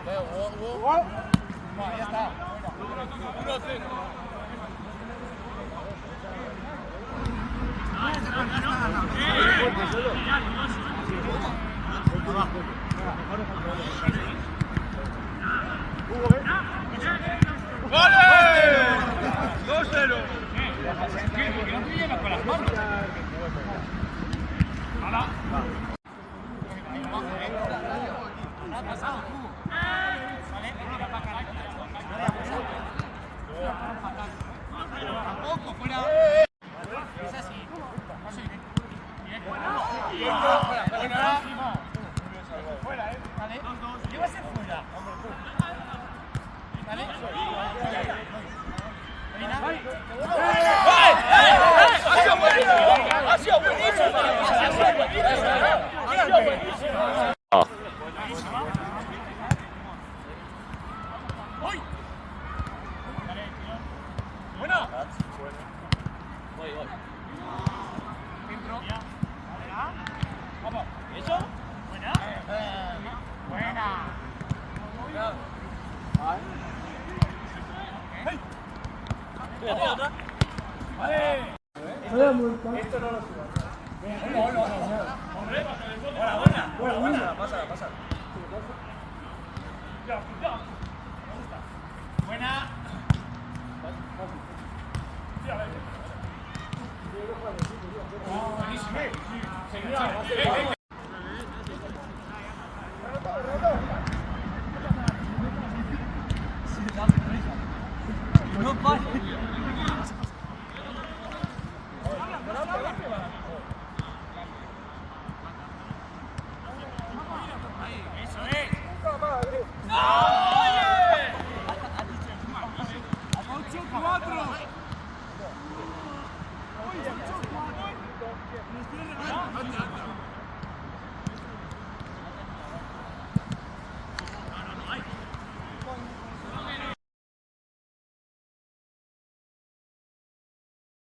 Ya está. 1-0. ¡Vale! 2-0. Que no te llevas con las manos. Tampoco, fuera. Es así. Fuera, Vale. ¿Qué va a ser fuera? Vale. ¡Ha sido buenísimo! ¡Ha sido buenísimo! ¡Ha sido buenísimo! Buena. Vamos. ¿Eso? Buena. Buena. Esto no lo subo. Buena. Pasa. Buena. No pasa. Eso es. ¡No! ¡Oye! 8-4.